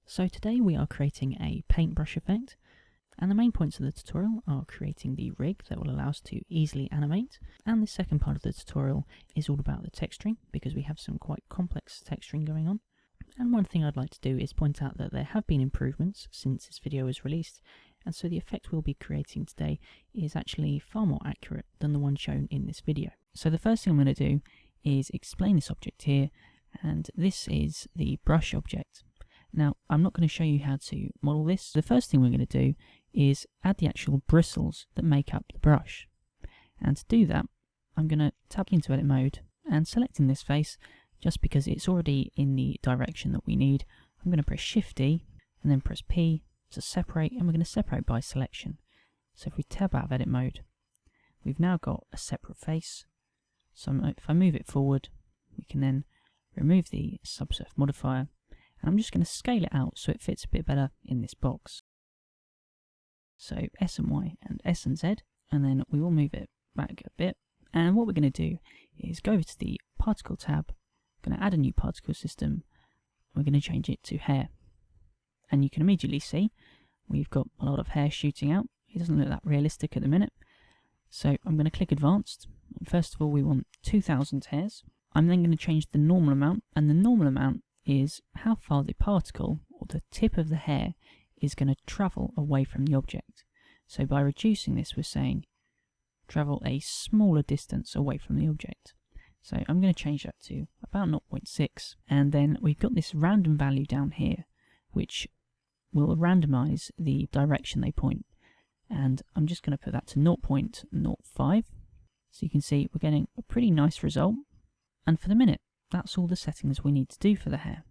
So today we are creating a paintbrush effect, and the main points of the tutorial are creating the rig that will allow us to easily animate, and the second part of the tutorial is all about the texturing, because we have some quite complex texturing going on. And one thing I'd like to do is point out that there have been improvements since this video was released, and so the effect we'll be creating today is actually far more accurate than the one shown in this video. So the first thing I'm going to do is explain this object here, and this is the brush object. Now, I'm not going to show you how to model this. The first thing we're going to do is add the actual bristles that make up the brush. And to do that, I'm going to tab into edit mode and selecting this face, just because it's already in the direction that we need. I'm going to press Shift D and then press P to separate, and we're going to separate by selection. So if we tab out of edit mode, we've now got a separate face. So if I move it forward, we can then remove the subsurface modifier, and I'm just going to scale it out so it fits a bit better in this box. So S and Y and S and Z, and then we will move it back a bit. And what we're going to do is go over to the particle tab, going to add a new particle system, we're going to change it to hair. And you can immediately see we've got a lot of hair shooting out. It doesn't look that realistic at the minute. So I'm going to click advanced, and first of all we want 2000 hairs. I'm then going to change the normal amount, and the normal amount is how far the particle, or the tip of the hair, is going to travel away from the object. So by reducing this, we're saying travel a smaller distance away from the object. So I'm going to change that to about 0.6, and then we've got this random value down here, which will randomize the direction they point. And I'm just going to put that to 0.05. So you can see we're getting a pretty nice result. And for the minute, that's all the settings we need to do for the hair.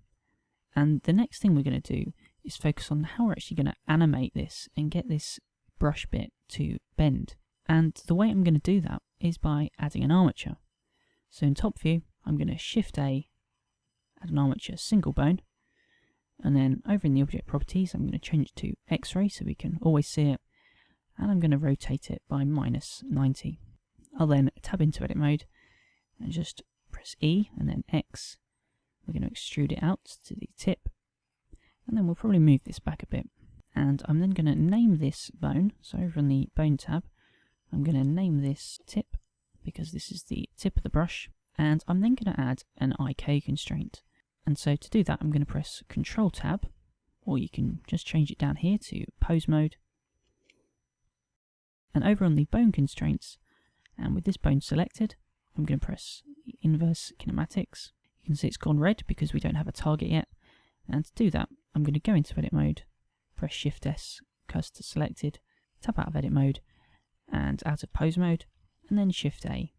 And the next thing we're going to do is focus on how we're actually going to animate this and get this brush bit to bend. And the way I'm going to do that is by adding an armature. So in top view, I'm going to Shift A, add an armature single bone, and then over in the object properties, I'm going to change it to X-ray so we can always see it, and I'm going to rotate it by -90. I'll then tab into edit mode and just press E and then X. We're going to extrude it out to the tip, and then we'll probably move this back a bit. And I'm then going to name this bone. So over on the bone tab, I'm going to name this tip, because this is the tip of the brush, and I'm then going to add an IK constraint. And so to do that, I'm going to press Control Tab, or you can just change it down here to Pose Mode. And over on the bone constraints, and with this bone selected, I'm going to press Inverse Kinematics. You can see it's gone red because we don't have a target yet. And to do that, I'm going to go into edit mode, press Shift S, cursor selected, tab out of edit mode, and out of pose mode, and then Shift A,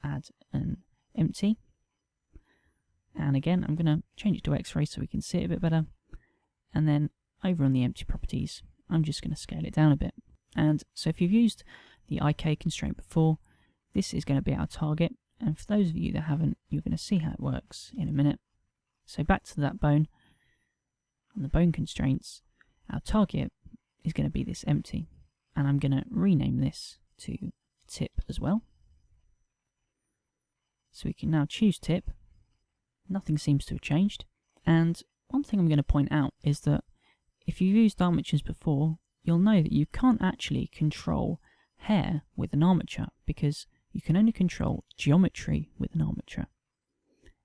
add an empty. And again, I'm going to change it to X-ray so we can see it a bit better. And then over on the empty properties, I'm just going to scale it down a bit. And so if you've used the IK constraint before, this is going to be our target. And for those of you that haven't, you're going to see how it works in a minute. So back to that bone, on the bone constraints, our target is going to be this empty. And I'm going to rename this to tip as well. So we can now choose tip. Nothing seems to have changed. And one thing I'm going to point out is that if you've used armatures before, you'll know that you can't actually control hair with an armature, because you can only control geometry with an armature.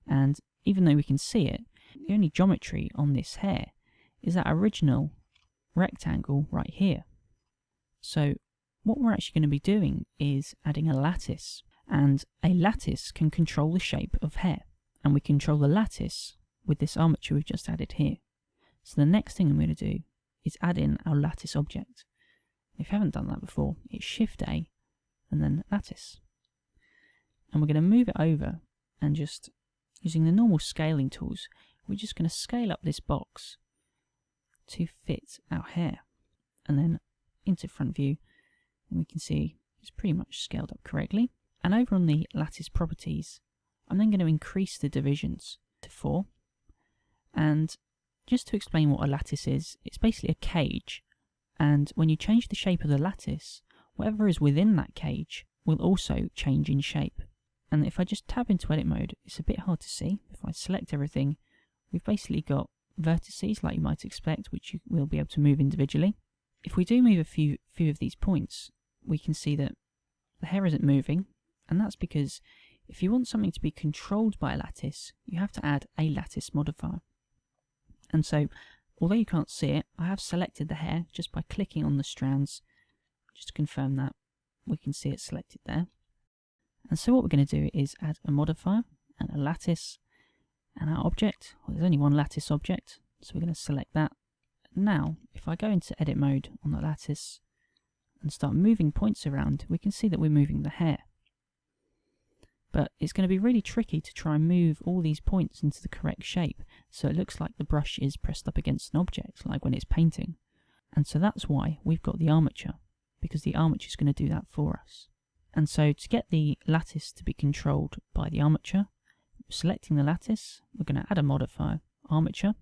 And even though we can see it, the only geometry on this hair is that original rectangle right here. So what we're actually going to be doing is adding a lattice, and a lattice can control the shape of hair, and we control the lattice with this armature we've just added here. So the next thing I'm going to do is add in our lattice object. If you haven't done that before, it's Shift A and then lattice. And we're going to move it over, and just using the normal scaling tools, we're just going to scale up this box to fit our hair. And then into front view, and we can see it's pretty much scaled up correctly. And over on the lattice properties, I'm then going to increase the divisions to 4. And just to explain what a lattice is, it's basically a cage. And when you change the shape of the lattice, whatever is within that cage will also change in shape. And if I just tab into edit mode, it's a bit hard to see. If I select everything, we've basically got vertices like you might expect, which you will be able to move individually. If we do move a few of these points, we can see that the hair isn't moving, and that's because if you want something to be controlled by a lattice, you have to add a lattice modifier. And so, although you can't see it, I have selected the hair just by clicking on the strands, just to confirm that we can see it selected there. And so what we're going to do is add a modifier and a lattice, and our object, well, there's only one lattice object, so we're going to select that. Now, if I go into edit mode on the lattice and start moving points around, we can see that we're moving the hair. But it's going to be really tricky to try and move all these points into the correct shape, so it looks like the brush is pressed up against an object, like when it's painting. And so that's why we've got the armature, because the armature is going to do that for us. And so to get the lattice to be controlled by the armature, selecting the lattice, we're going to add a modifier, armature.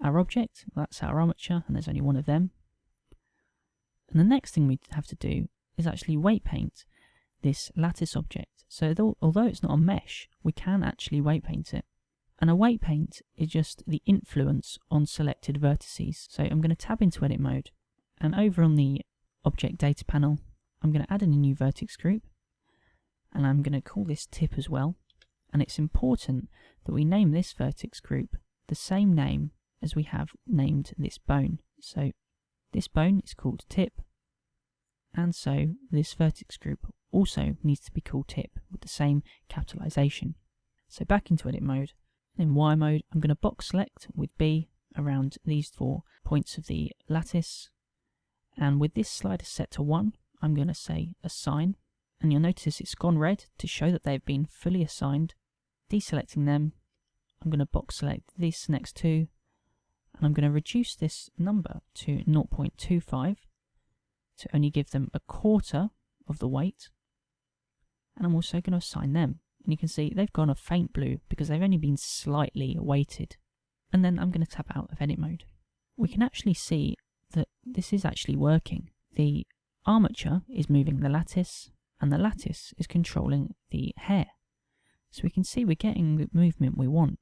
Our object, that's our armature, and there's only one of them. And the next thing we have to do is actually weight paint this lattice object. So although it's not a mesh, we can actually weight paint it. And a weight paint is just the influence on selected vertices. So I'm going to tab into edit mode, and over on the object data panel, I'm going to add in a new vertex group, and I'm going to call this tip as well. And it's important that we name this vertex group the same name as we have named this bone. So this bone is called tip, and so this vertex group also needs to be called tip with the same capitalization. So back into edit mode. In Y mode, I'm going to box select with B around these 4 points of the lattice, and with this slider set to 1, I'm going to say assign, and you'll notice it's gone red to show that they've been fully assigned. Deselecting them, I'm going to box select this next 2, and I'm going to reduce this number to 0.25 to only give them a quarter of the weight, and I'm also going to assign them. And you can see they've gone a faint blue because they've only been slightly weighted. And then I'm going to tab out of edit mode. We can actually see that this is actually working. The armature is moving the lattice, and the lattice is controlling the hair. So we can see we're getting the movement we want.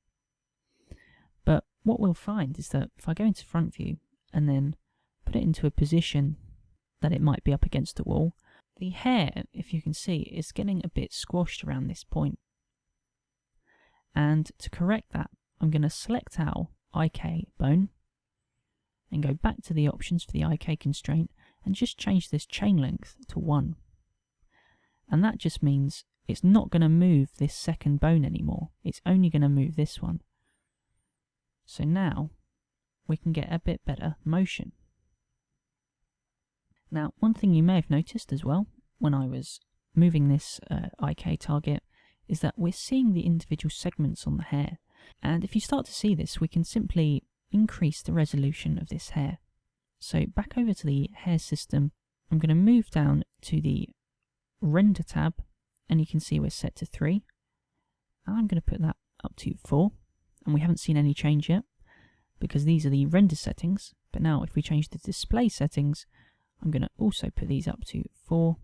But what we'll find is that if I go into front view and then put it into a position that it might be up against the wall, the hair, if you can see, is getting a bit squashed around this point. And to correct that, I'm going to select our IK bone and go back to the options for the IK constraint and just change this chain length to 1. And that just means it's not going to move this second bone anymore. It's only going to move this one. So now we can get a bit better motion. Now, one thing you may have noticed as well when I was moving this IK target is that we're seeing the individual segments on the hair. And if you start to see this, we can simply increase the resolution of this hair. So back over to the hair system, I'm going to move down to the render tab, and you can see we're set to 3. And I'm going to put that up to 4, and we haven't seen any change yet because these are the render settings. But now if we change the display settings, I'm going to also put these up to 4,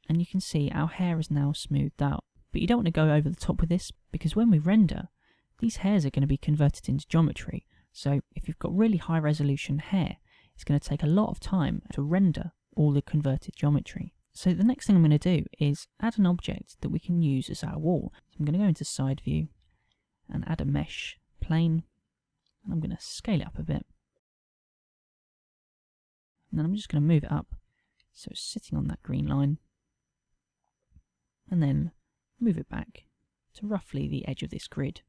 and you can see our hair is now smoothed out. But you don't want to go over the top with this, because when we render, these hairs are going to be converted into geometry. So if you've got really high resolution hair, it's going to take a lot of time to render all the converted geometry. So the next thing I'm going to do is add an object that we can use as our wall. So I'm going to go into side view and add a mesh plane, and I'm going to scale it up a bit. And then I'm just going to move it up so it's sitting on that green line, and then move it back to roughly the edge of this grid.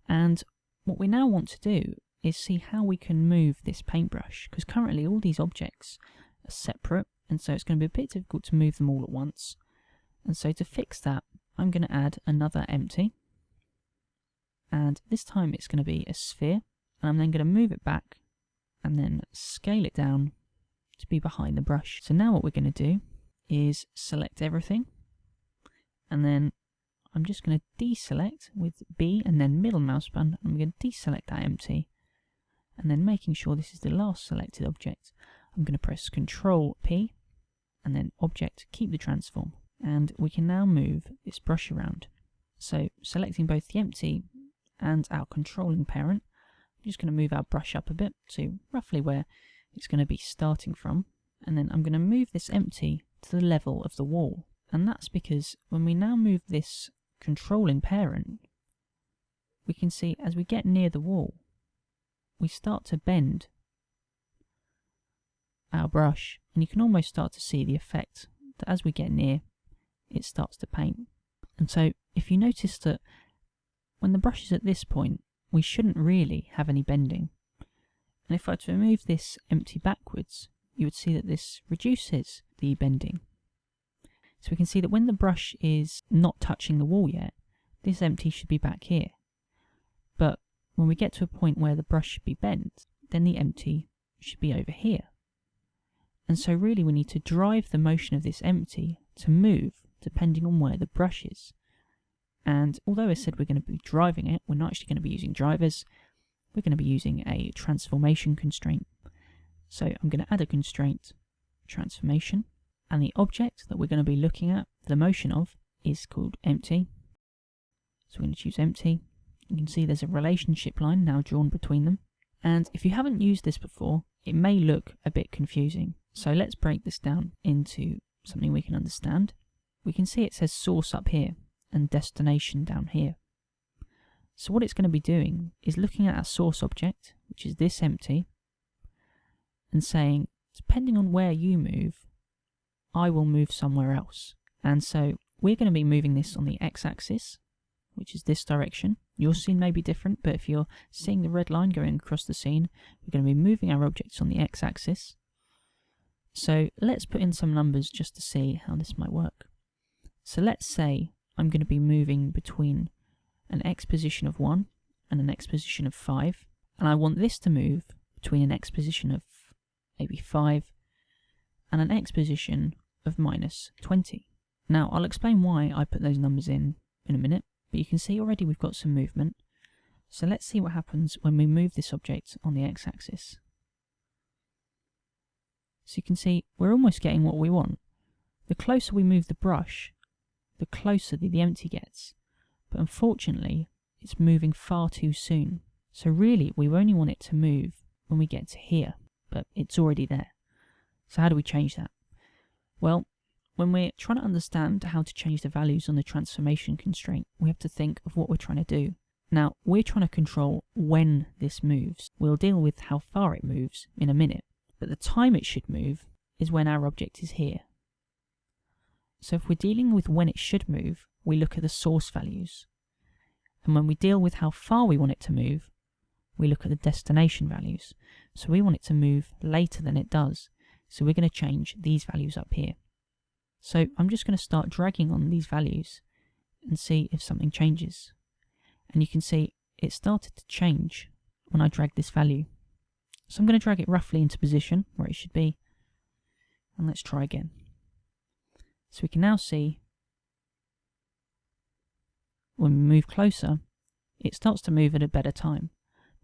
And what we now want to do is see how we can move this paintbrush, because currently all these objects are separate, and so it's going to be a bit difficult to move them all at once. And so to fix that, I'm going to add another empty, and this time it's going to be a sphere, and I'm then going to move it back and then scale it down to be behind the brush. So now what we're going to do is select everything, and then I'm just going to deselect with B and then middle mouse button. I'm going to deselect that empty, and then making sure this is the last selected object, I'm going to press Ctrl P and then Object, keep the transform, and we can now move this brush around. So selecting both the empty and our controlling parent. I'm just going to move our brush up a bit to roughly where it's going to be starting from, and then I'm going to move this empty to the level of the wall. And that's because when we now move this controlling parent, we can see as we get near the wall, we start to bend our brush, and you can almost start to see the effect that as we get near, it starts to paint. And so if you notice that when the brush is at this point, we shouldn't really have any bending. And if I were to move this empty backwards, you would see that this reduces the bending. So we can see that when the brush is not touching the wall yet, this empty should be back here. But when we get to a point where the brush should be bent, then the empty should be over here. And so really we need to drive the motion of this empty to move depending on where the brush is. And although I said we're going to be driving it, we're not actually going to be using drivers. We're going to be using a transformation constraint. So I'm going to add a constraint, transformation, and the object that we're going to be looking at the motion of is called empty. So we're going to choose empty. You can see there's a relationship line now drawn between them. And if you haven't used this before, it may look a bit confusing. So let's break this down into something we can understand. We can see it says source up here and destination down here. So what it's going to be doing is looking at our source object, which is this empty, and saying, depending on where you move, I will move somewhere else. And so we're going to be moving this on the x-axis, which is this direction. Your scene may be different, but if you're seeing the red line going across the scene, we're going to be moving our objects on the x-axis. So let's put in some numbers just to see how this might work. So let's say I'm going to be moving between an x position of 1 and an x position of 5, and I want this to move between an x position of maybe 5 and an x position of minus 20. Now I'll explain why I put those numbers in a minute, but you can see already we've got some movement. So let's see what happens when we move this object on the x-axis. So you can see we're almost getting what we want. The closer we move the brush, the closer the empty gets. But unfortunately, it's moving far too soon. So really, we only want it to move when we get to here, but it's already there. So how do we change that? Well, when we're trying to understand how to change the values on the transformation constraint, we have to think of what we're trying to do. Now, we're trying to control when this moves. We'll deal with how far it moves in a minute, but the time it should move is when our object is here. So if we're dealing with when it should move, we look at the source values. And when we deal with how far we want it to move, we look at the destination values. So we want it to move later than it does. So we're going to change these values up here. So I'm just going to start dragging on these values and see if something changes. And you can see it started to change when I drag this value. So I'm going to drag it roughly into position where it should be. And let's try again. So we can now see when we move closer, it starts to move at a better time.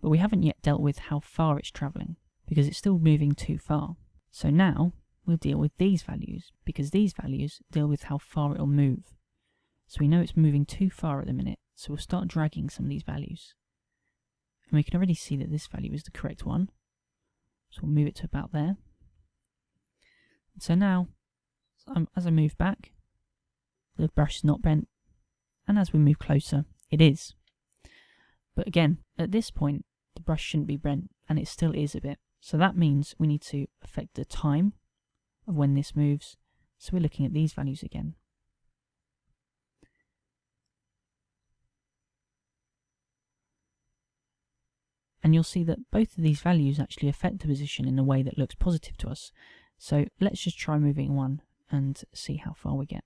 But we haven't yet dealt with how far it's travelling because it's still moving too far. So now we'll deal with these values because these values deal with how far it'll move. So we know it's moving too far at the minute, so we'll start dragging some of these values. And we can already see that this value is the correct one. So we'll move it to about there. And so now, as I move back, the brush is not bent, and as we move closer, it is. But again, at this point, the brush shouldn't be bent, and it still is a bit. So that means we need to affect the time of when this moves. So we're looking at these values again. And you'll see that both of these values actually affect the position in a way that looks positive to us. So let's just try moving one and see how far we get.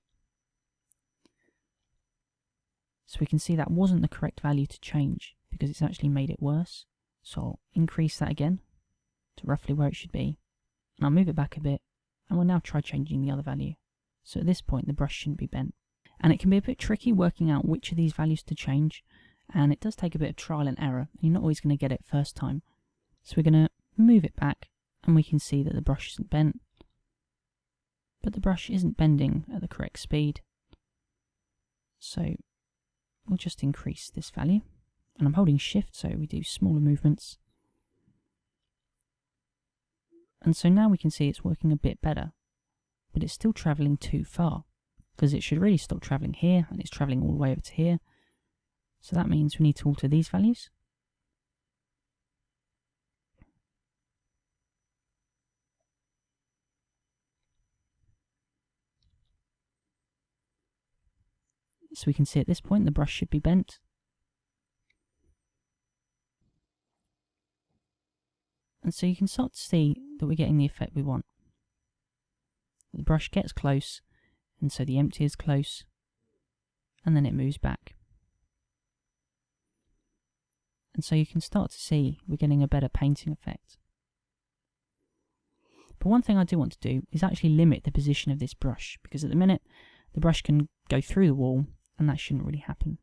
So we can see that wasn't the correct value to change because it's actually made it worse. So I'll increase that again to roughly where it should be. And I'll move it back a bit, and we'll now try changing the other value. So at this point the brush shouldn't be bent. And it can be a bit tricky working out which of these values to change, and it does take a bit of trial and error. You're not always going to get it first time. So we're going to move it back, and we can see that the brush isn't bent. But the brush isn't bending at the correct speed. So we'll just increase this value. And I'm holding shift so we do smaller movements. And so now we can see it's working a bit better, but it's still travelling too far, because it should really stop travelling here, and it's travelling all the way over to here. So that means we need to alter these values. So we can see at this point the brush should be bent. And so you can start to see that we're getting the effect we want. The brush gets close, and so the empty is close, and then it moves back. And so you can start to see we're getting a better painting effect. But one thing I do want to do is actually limit the position of this brush, because at the minute the brush can go through the wall, and that shouldn't really happen.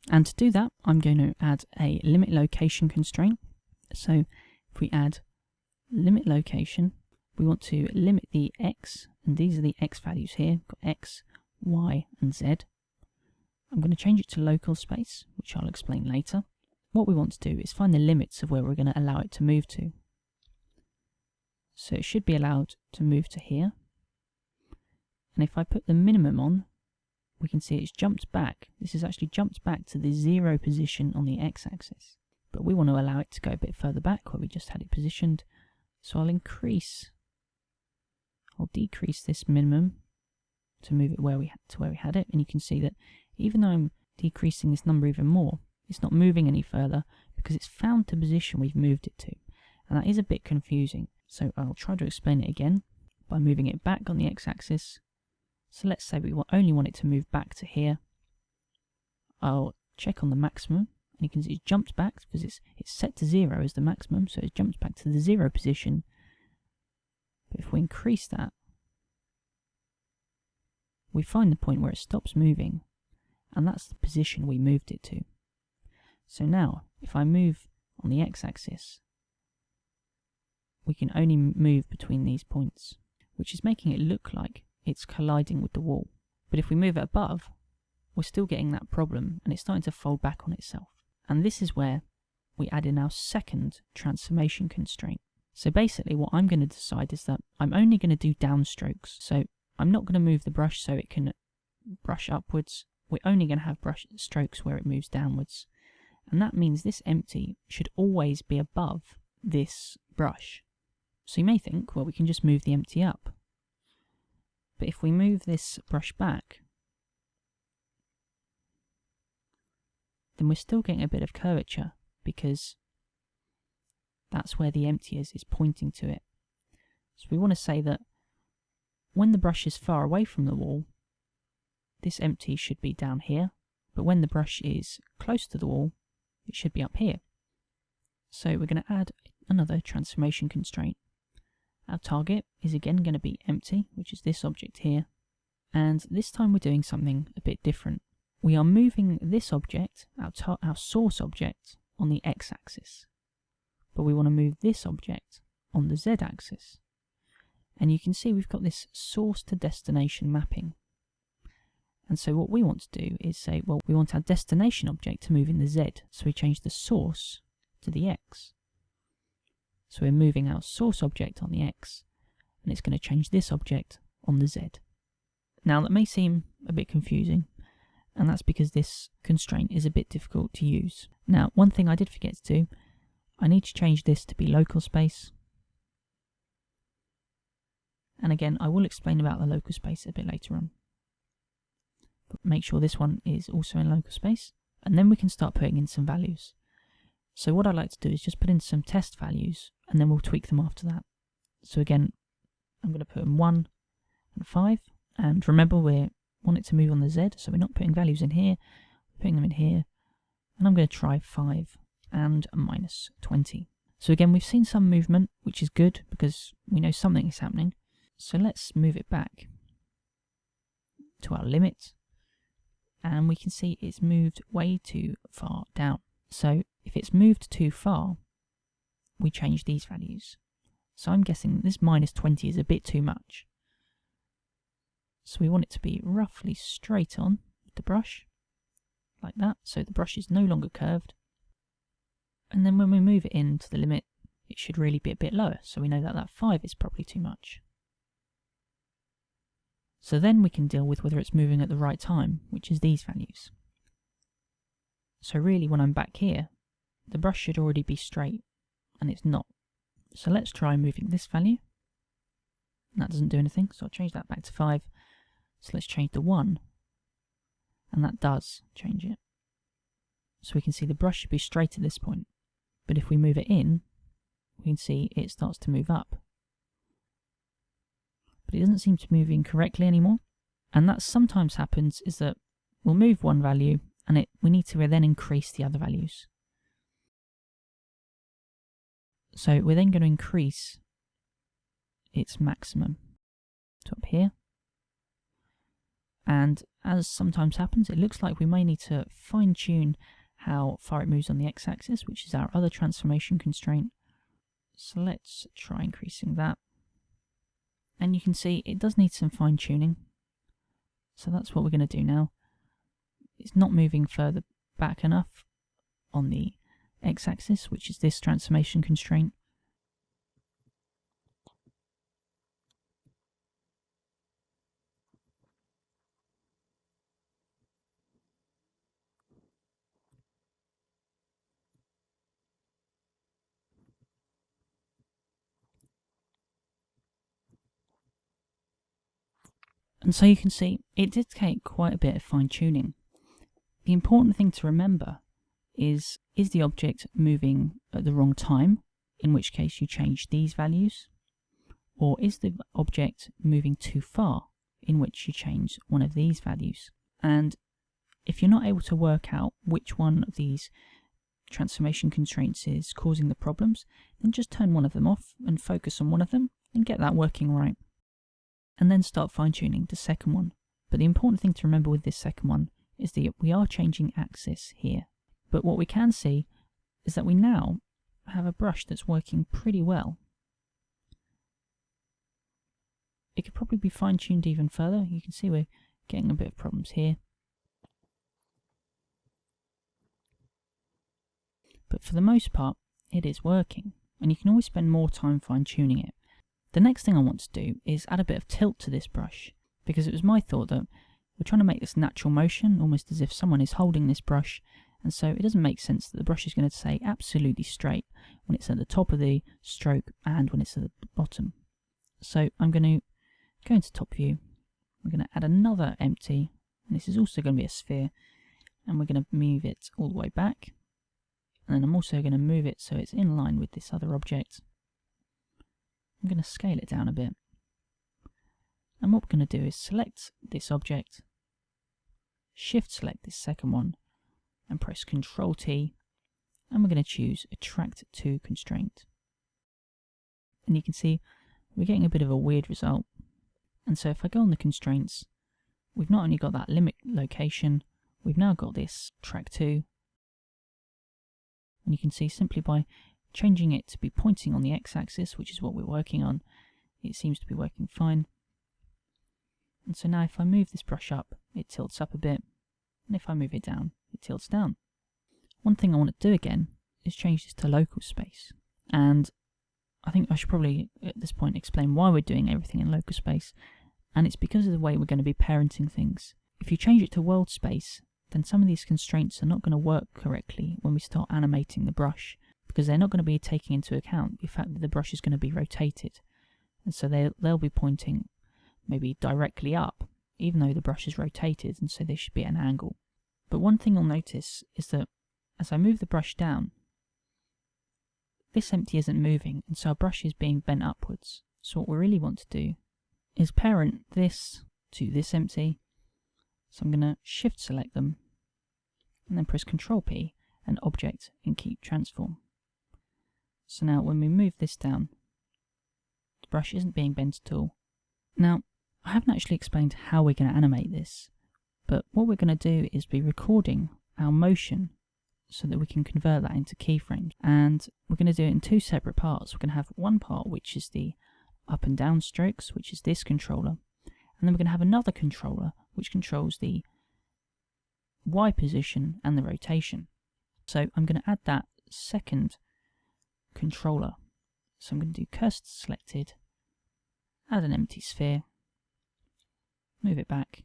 And to do that, I'm going to add a limit location constraint. So if we add limit location, we want to limit the x, and these are the x values here. We've got x, y, and z. I'm going to change it to local space, which I'll explain later. What we want to do is find the limits of where we're going to allow it to move to. So it should be allowed to move to here. And if I put the minimum on, we can see it's jumped back. This has actually jumped back to the 0 position on the x-axis. But we want to allow it to go a bit further back where we just had it positioned. So I'll decrease this minimum to move it where we had it. And you can see that even though I'm decreasing this number even more, it's not moving any further because it's found the position we've moved it to. And that is a bit confusing. So I'll try to explain it again by moving it back on the x-axis. So let's say we only want it to move back to here. I'll check on the maximum, and you can see it's jumped back because it's set to 0 as the maximum, so it jumps back to the 0 position. But if we increase that, we find the point where it stops moving, and that's the position we moved it to. So now, if I move on the x-axis, we can only move between these points, which is making it look like it's colliding with the wall. But if we move it above, we're still getting that problem, and it's starting to fold back on itself. And this is where we add in our second transformation constraint. So basically what I'm going to decide is that I'm only going to do downstrokes. So I'm not going to move the brush so it can brush upwards. We're only going to have brush strokes where it moves downwards. And that means this empty should always be above this brush. So you may think, well, we can just move the empty up. But if we move this brush back, then we're still getting a bit of curvature because that's where the empty is pointing to it. So we want to say that when the brush is far away from the wall, this empty should be down here, but when the brush is close to the wall, it should be up here. So we're going to add another transformation constraint. Our target is again going to be empty, which is this object here, and this time we're doing something a bit different. We are moving this object, our source object, on the x-axis, but we want to move this object on the z-axis. And you can see we've got this source to destination mapping. And so what we want to do is say, well, we want our destination object to move in the z, so we change the source to the x. So we're moving our source object on the x, and it's going to change this object on the z. Now that may seem a bit confusing, and that's because this constraint is a bit difficult to use. Now, one thing I did forget to do, I need to change this to be local space. And again, I will explain about the local space a bit later on. But make sure this one is also in local space, and then we can start putting in some values. So what I'd like to do is just put in some test values, and then we'll tweak them after that. So again, I'm going to put in 1 and 5, and remember we want it to move on the Z, so we're not putting values in here, we're putting them in here, and I'm going to try 5 and -20. So again, we've seen some movement, which is good because we know something is happening. So let's move it back to our limit, and we can see it's moved way too far down. So if it's moved too far, we change these values. So I'm guessing this -20 is a bit too much. So we want it to be roughly straight on with the brush, like that, so the brush is no longer curved. And then when we move it in to the limit, it should really be a bit lower, so we know that that 5 is probably too much. So then we can deal with whether it's moving at the right time, which is these values. So really when I'm back here, the brush should already be straight, and it's not. So let's try moving this value. That doesn't do anything, so I'll change that back to 5. So let's change the 1, and that does change it. So we can see the brush should be straight at this point, but if we move it in, we can see it starts to move up. But it doesn't seem to move incorrectly anymore, and that sometimes happens is that we'll move one value, and we need to then increase the other values. So we're then going to increase its maximum to up here. And as sometimes happens, it looks like we may need to fine-tune how far it moves on the x-axis, which is our other transformation constraint. So let's try increasing that. And you can see it does need some fine-tuning. So that's what we're going to do now. It's not moving further back enough on the x-axis, which is this transformation constraint. And so you can see it did take quite a bit of fine-tuning. The important thing to remember is the object moving at the wrong time, in which case you change these values, or is the object moving too far, in which you change one of these values. And if you're not able to work out which one of these transformation constraints is causing the problems, then just turn one of them off and focus on one of them and get that working right. And then start fine-tuning the second one. But the important thing to remember with this second one is that we are changing axis here. But what we can see is that we now have a brush that's working pretty well. It could probably be fine-tuned even further. You can see we're getting a bit of problems here. But for the most part, it is working. And you can always spend more time fine-tuning it. The next thing I want to do is add a bit of tilt to this brush, because it was my thought that we're trying to make this natural motion, almost as if someone is holding this brush, and so it doesn't make sense that the brush is going to stay absolutely straight when it's at the top of the stroke and when it's at the bottom. So I'm going to go into top view, we're going to add another empty, and this is also going to be a sphere, and we're going to move it all the way back, and then I'm also going to move it so it's in line with this other object. I'm going to scale it down a bit. And what we're going to do is select this object, shift select this second one, and press Ctrl T, and we're going to choose Attract to Constraint. And you can see we're getting a bit of a weird result. And so if I go on the constraints, we've not only got that limit location, we've now got this track to. And you can see simply by changing it to be pointing on the x-axis, which is what we're working on, it seems to be working fine. And so now if I move this brush up, it tilts up a bit, and if I move it down, it tilts down. One thing I want to do again is change this to local space, and I think I should probably at this point explain why we're doing everything in local space, and it's because of the way we're going to be parenting things. If you change it to world space, then some of these constraints are not going to work correctly when we start animating the brush, because they're not going to be taking into account the fact that the brush is going to be rotated. And so they'll be pointing maybe directly up, even though the brush is rotated, and so they should be at an angle. But one thing you'll notice is that as I move the brush down, this empty isn't moving, and so our brush is being bent upwards. So what we really want to do is parent this to this empty. So I'm going to shift select them, and then press Ctrl P and Object and keep Transform. So now when we move this down, the brush isn't being bent at all. Now, I haven't actually explained how we're going to animate this, but what we're going to do is be recording our motion so that we can convert that into keyframes. And we're going to do it in two separate parts. We're going to have one part which is the up and down strokes, which is this controller, and then we're going to have another controller which controls the Y position and the rotation. So I'm going to add that second controller. So I'm going to do cursor selected, add an empty sphere, move it back,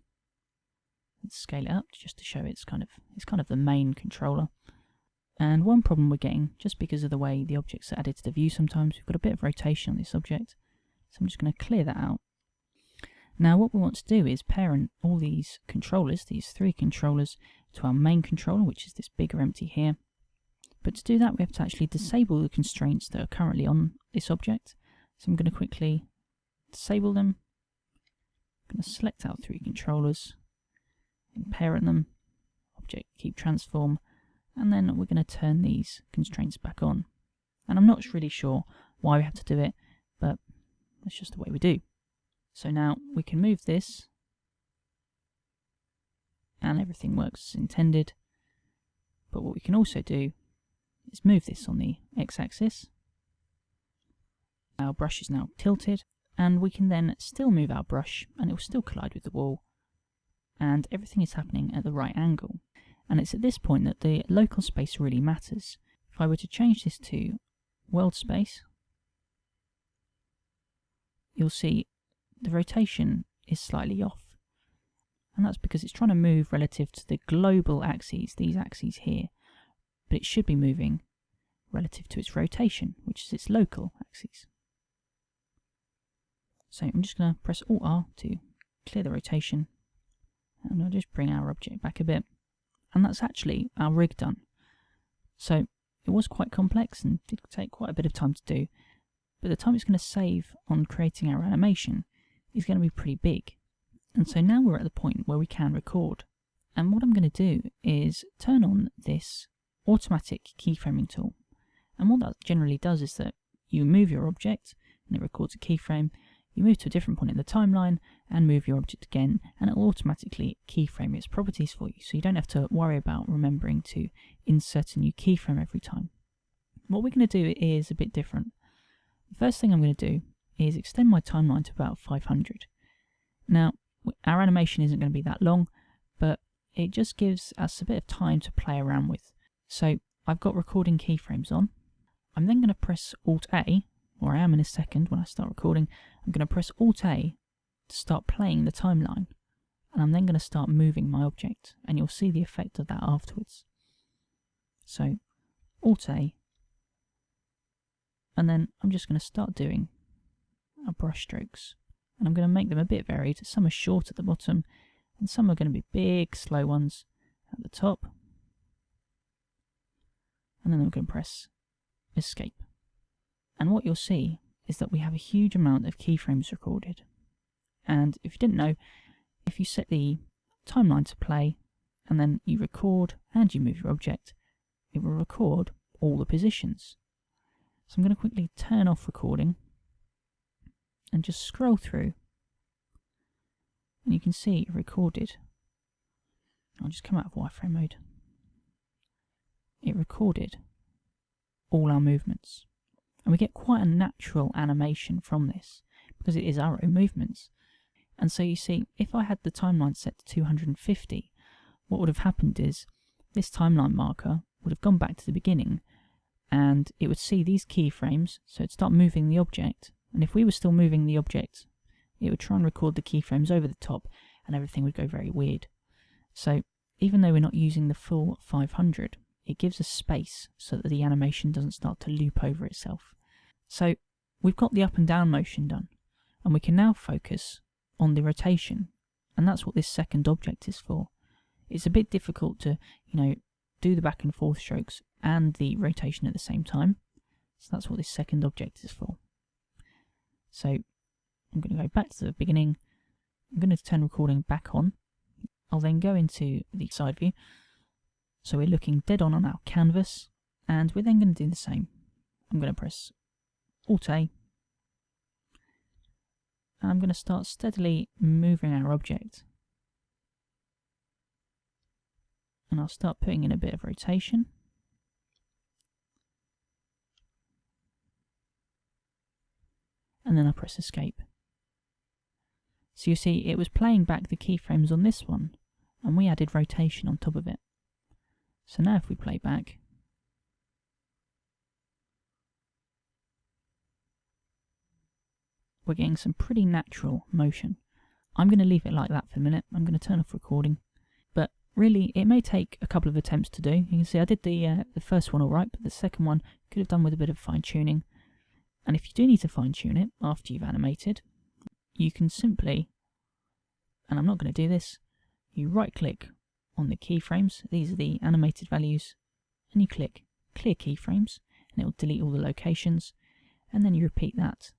and scale it up just to show it's kind of the main controller. And one problem we're getting, just because of the way the objects are added to the view sometimes, we've got a bit of rotation on this object. So I'm just going to clear that out. Now what we want to do is parent all these controllers, these three controllers, to our main controller, which is this bigger empty here. But to do that we have to actually disable the constraints that are currently on this object. So I'm going to quickly disable them. I'm going to select our three controllers and parent them, object keep transform, and then we're going to turn these constraints back on. And I'm not really sure why we have to do it, but that's just the way we do. So now we can move this and everything works as intended, but what we can also do is move this on the x-axis. Our brush is now tilted, and we can then still move our brush and it will still collide with the wall, and everything is happening at the right angle. And it's at this point that the local space really matters. If I were to change this to world space, you'll see the rotation is slightly off. And that's because it's trying to move relative to the global axes, these axes here, but it should be moving relative to its rotation, which is its local axes. So I'm just going to press Alt-R to clear the rotation, and I'll just bring our object back a bit. And that's actually our rig done. So it was quite complex and did take quite a bit of time to do, but the time it's going to save on creating our animation is going to be pretty big. And so now we're at the point where we can record. And what I'm going to do is turn on this automatic keyframing tool. And what that generally does is that you move your object and it records a keyframe, you move to a different point in the timeline and move your object again, and it will automatically keyframe its properties for you, so you don't have to worry about remembering to insert a new keyframe every time. What we're going to do is a bit different. The first thing I'm going to do is extend my timeline to about 500. Now, our animation isn't going to be that long, but it just gives us a bit of time to play around with. So I've got recording keyframes on. I'm then going to press Alt-A, or I am in a second when I start recording. I'm going to press Alt-A to start playing the timeline, and I'm then going to start moving my object, and you'll see the effect of that afterwards. So Alt-A, and then I'm just going to start doing our brush strokes, and I'm going to make them a bit varied. Some are short at the bottom, and some are going to be big, slow ones at the top, and then I'm going to press Escape. And what you'll see is that we have a huge amount of keyframes recorded. And if you didn't know, if you set the timeline to play, and then you record and you move your object, it will record all the positions. So I'm going to quickly turn off recording and just scroll through. And you can see it recorded. I'll just come out of wireframe mode. It recorded all our movements. And we get quite a natural animation from this, because it is our own movements. And so you see, if I had the timeline set to 250, what would have happened is, this timeline marker would have gone back to the beginning, and it would see these keyframes, so it'd start moving the object, and if we were still moving the object, it would try and record the keyframes over the top, and everything would go very weird. So, even though we're not using the full 500, it gives us space so that the animation doesn't start to loop over itself. So we've got the up and down motion done, and we can now focus on the rotation, and that's what this second object is for. It's a bit difficult to, do the back and forth strokes and the rotation at the same time, so that's what this second object is for. So I'm going to go back to the beginning, I'm going to turn recording back on, I'll then go into the side view. So we're looking dead on our canvas, and we're then going to do the same. I'm going to press Alt-A, and I'm going to start steadily moving our object. And I'll start putting in a bit of rotation. And then I'll press Escape. So you see, it was playing back the keyframes on this one, and we added rotation on top of it. So now if we play back, we're getting some pretty natural motion. I'm going to leave it like that for a minute. I'm going to turn off recording. But really, it may take a couple of attempts to do. You can see I did the first one alright, but the second one could have done with a bit of fine-tuning. And if you do need to fine-tune it after you've animated, you can simply, and I'm not going to do this, you right-click on the keyframes. These are the animated values. And you click Clear Keyframes, and it will delete all the locations. And then you repeat that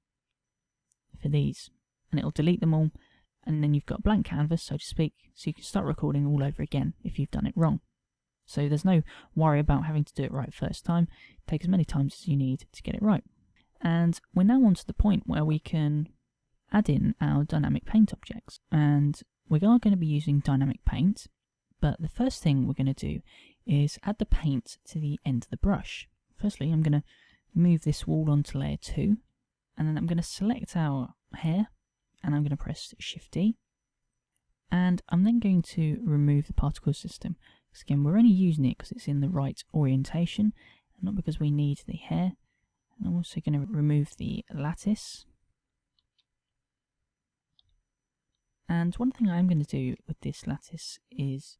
for these, and it'll delete them all, and then you've got a blank canvas, so to speak, so you can start recording all over again if you've done it wrong. So there's no worry about having to do it right first time. Take as many times as you need to get it right. And we're now on to the point where we can add in our dynamic paint objects, and we are going to be using dynamic paint, but the first thing we're going to do is add the paint to the end of the brush. Firstly, I'm going to move this wall onto layer 2, and then I'm going to select our hair, and I'm going to press Shift D, and I'm then going to remove the particle system, because again we're only using it because it's in the right orientation, and not because we need the hair. And I'm also going to remove the lattice. And one thing I'm going to do with this lattice is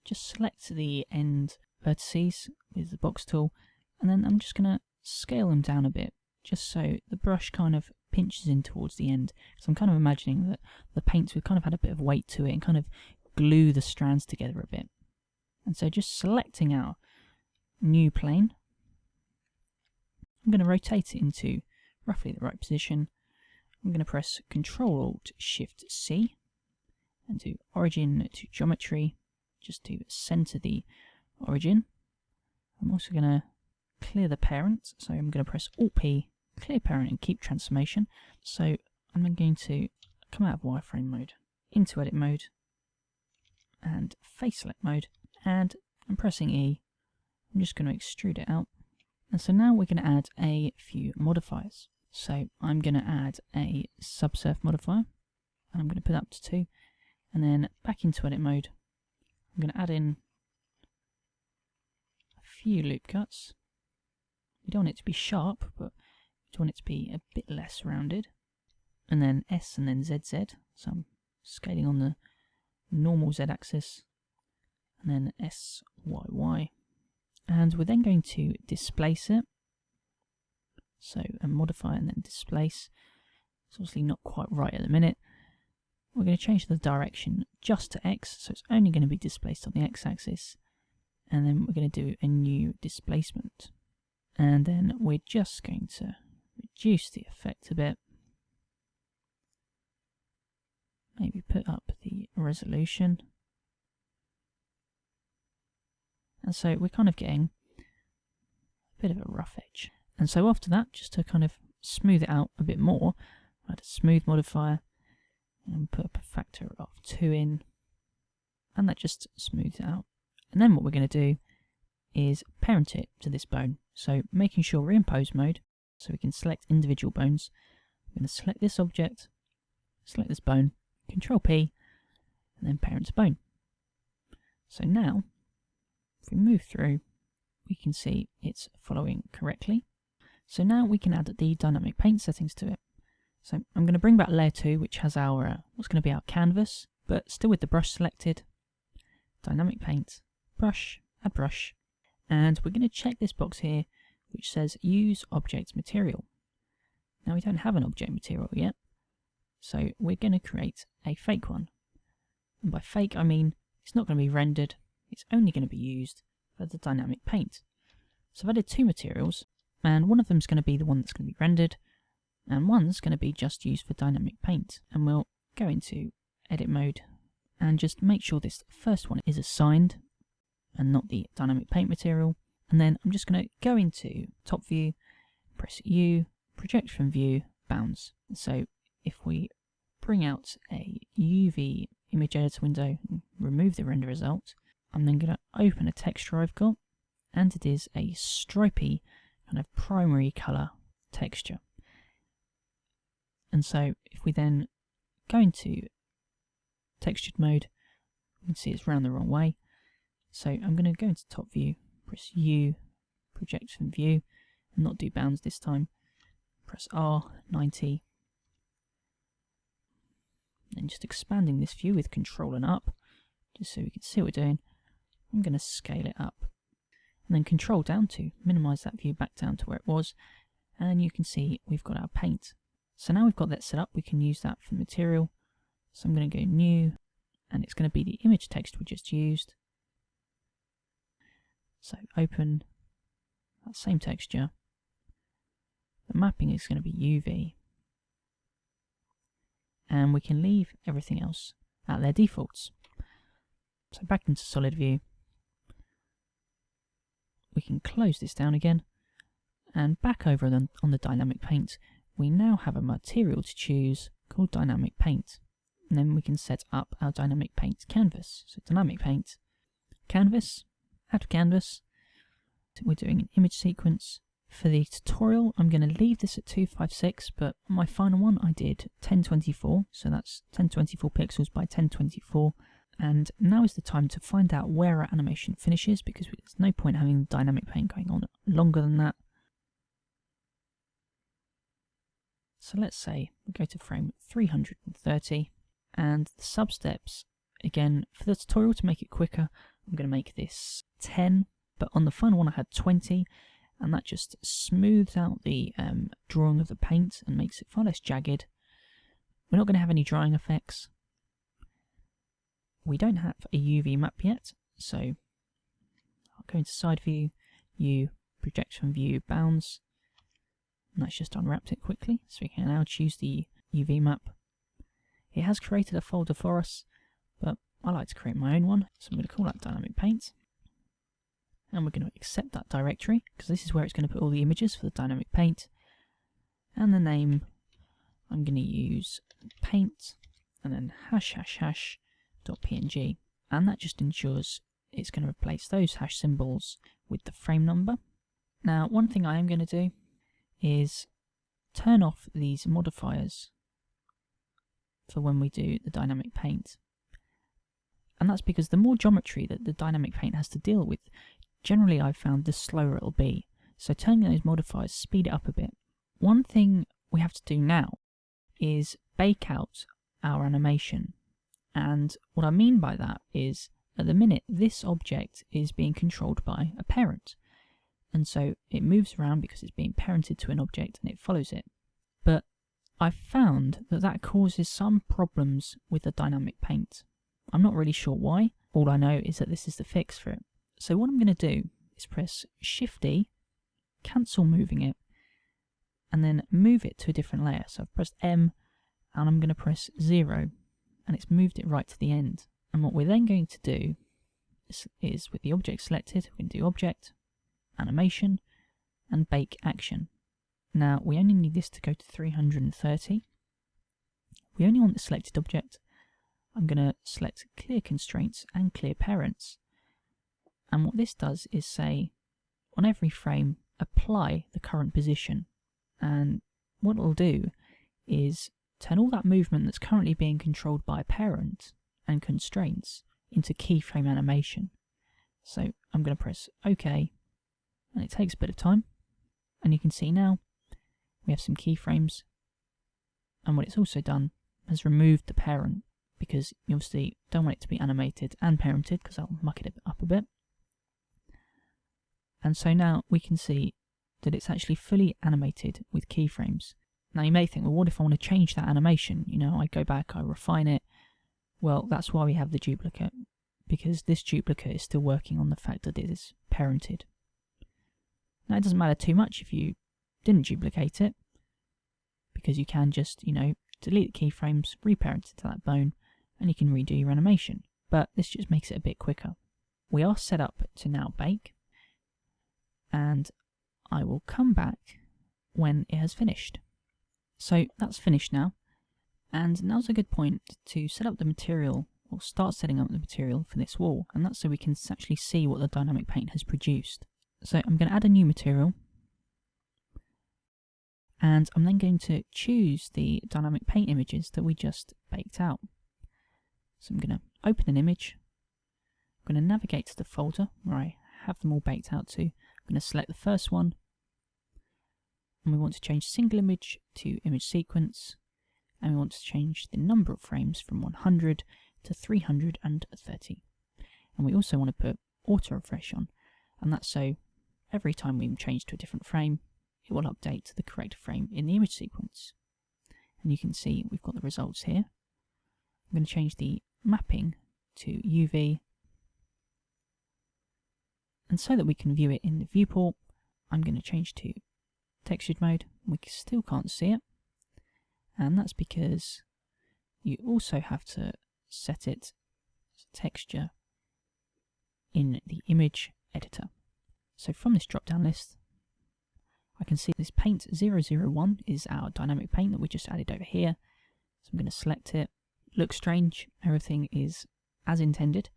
just select the end vertices with the box tool, and then I'm just going to scale them down a bit, just so the brush kind of pinches in towards the end. So I'm kind of imagining that the paints would kind of had a bit of weight to it and kind of glue the strands together a bit. And so just selecting our new plane, I'm going to rotate it into roughly the right position. I'm going to press Ctrl-Alt-Shift-C and do origin to geometry, just to center the origin. I'm also going to clear the parent, so I'm going to press Alt-P, clear parent and keep transformation. So I'm then going to come out of wireframe mode, into edit mode, and face select mode, and I'm pressing E. I'm just going to extrude it out. And so now we're going to add a few modifiers. So I'm going to add a subsurf modifier, and I'm going to put up to 2, and then back into edit mode. I'm going to add in a few loop cuts. We don't want it to be sharp, but we want it to be a bit less rounded. And then S and then ZZ, so I'm scaling on the normal Z axis, and then SYY. And we're then going to displace it. So a modifier and then displace. It's obviously not quite right at the minute. We're going to change the direction just to X, so it's only going to be displaced on the X axis. And then we're going to do a new displacement. And then we're just going to reduce the effect a bit. Maybe put up the resolution. And so we're kind of getting a bit of a rough edge. And so after that, just to kind of smooth it out a bit more, add a smooth modifier and put a factor of 2 in, and that just smooths it out. And then what we're going to do is parent it to this bone. So making sure we're in pose mode, so we can select individual bones. I'm going to select this object, select this bone, Control P, and then parent to bone. So now, if we move through, we can see it's following correctly. So now we can add the dynamic paint settings to it. So I'm going to bring back layer 2, which has our what's going to be our canvas, but still with the brush selected. Dynamic paint, brush, add brush, and we're going to check this box here, which says use object material. Now we don't have an object material yet, so we're going to create a fake one. And by fake, I mean it's not going to be rendered. It's only going to be used for the dynamic paint. So I've added 2 materials, and one of them is going to be the one that's going to be rendered, and one's going to be just used for dynamic paint. And we'll go into edit mode and just make sure this first one is assigned and not the dynamic paint material. And then I'm just going to go into top view, press U, project from view, bounds. So if we bring out a UV image editor window and remove the render result, I'm then going to open a texture I've got, and it is a stripy kind of primary colour texture. And so if we then go into textured mode, You can see it's round the wrong way. So I'm going to go into top view, press U, project from view, and not do bounds this time. Press R, 90. And just expanding this view with Control and up, just so we can see what we're doing. I'm going to scale it up. And then Control down to minimize that view back down to where it was. And you can see we've got our paint. So now we've got that set up, we can use that for material. So I'm going to go new, and it's going to be the image text we just used. So open that same texture. The mapping is going to be UV. And we can leave everything else at their defaults. So back into solid view. We can close this down again. And back over on the dynamic paint, we now have a material to choose called dynamic paint. And then we can set up our dynamic paint canvas. So dynamic paint, canvas, add canvas. We're doing an image sequence. For the tutorial, I'm going to leave this at 256, but my final one I did 1024, so that's 1024 pixels by 1024. And now is the time to find out where our animation finishes, because there's no point having dynamic paint going on longer than that. So let's say we go to frame 330, and the sub-steps, again, for the tutorial to make it quicker, I'm going to make this 10, but on the final one I had 20, and that just smooths out the drawing of the paint and makes it far less jagged. We're not going to have any drying effects. We don't have a UV map yet, so I'll go into side view, U, projection view, bounds, and that's just unwrapped it quickly, so we can now choose the UV map. It has created a folder for us, but I like to create my own one, so I'm going to call that dynamic paint. And we're going to accept that directory, because this is where it's going to put all the images for the dynamic paint. And the name, I'm going to use paint, and then ###.png. And that just ensures it's going to replace those hash symbols with the frame number. Now, one thing I am going to do is turn off these modifiers for when we do the dynamic paint. And that's because the more geometry that the dynamic paint has to deal with, generally I've found the slower it'll be. So turning those modifiers, speed it up a bit. One thing we have to do now is bake out our animation. And what I mean by that is, at the minute, this object is being controlled by a parent. And so it moves around because it's being parented to an object and it follows it. But I've found that that causes some problems with the dynamic paint. I'm not really sure why. All I know is that this is the fix for it. So what I'm going to do is press Shift-D, cancel moving it, and then move it to a different layer. So I've pressed M, and I'm going to press 0, and it's moved it right to the end. And what we're then going to do is with the object selected, we can do Object, Animation, and Bake Action. Now, we only need this to go to 330. We only want the selected object. I'm going to select Clear Constraints and Clear Parents. And what this does is say, on every frame, apply the current position. And what it'll do is turn all that movement that's currently being controlled by a parent and constraints into keyframe animation. So I'm going to press OK, and it takes a bit of time. And you can see now we have some keyframes. And what it's also done has removed the parent, because you obviously don't want it to be animated and parented, because that'll muck it up a bit. And so now we can see that it's actually fully animated with keyframes. Now you may think, well, what if I want to change that animation? You know, I go back, I refine it. Well, that's why we have the duplicate, because this duplicate is still working on the fact that it is parented. Now it doesn't matter too much if you didn't duplicate it, because you can just, you know, delete the keyframes, reparent it to that bone, and you can redo your animation. But this just makes it a bit quicker. We are set up to now bake, and I will come back when it has finished. So that's finished now, and now's a good point to set up the material, or start setting up the material for this wall, and that's so we can actually see what the dynamic paint has produced. So I'm going to add a new material, and I'm then going to choose the dynamic paint images that we just baked out. So I'm going to open an image, I'm going to navigate to the folder where I have them all baked out to. I'm going to select the first one, and we want to change single image to image sequence, and we want to change the number of frames from 100 to 330. And we also want to put auto refresh on, and that's so every time we change to a different frame, it will update to the correct frame in the image sequence. And you can see we've got the results here. I'm going to change the mapping to UV, and so that we can view it in the viewport, I'm going to change to textured mode. We still can't see it, and that's because you also have to set it as a texture in the image editor. So from this drop down list, I can see this paint 001 is our dynamic paint that we just added over here. So I'm going to select it. Looks strange, everything is as intended.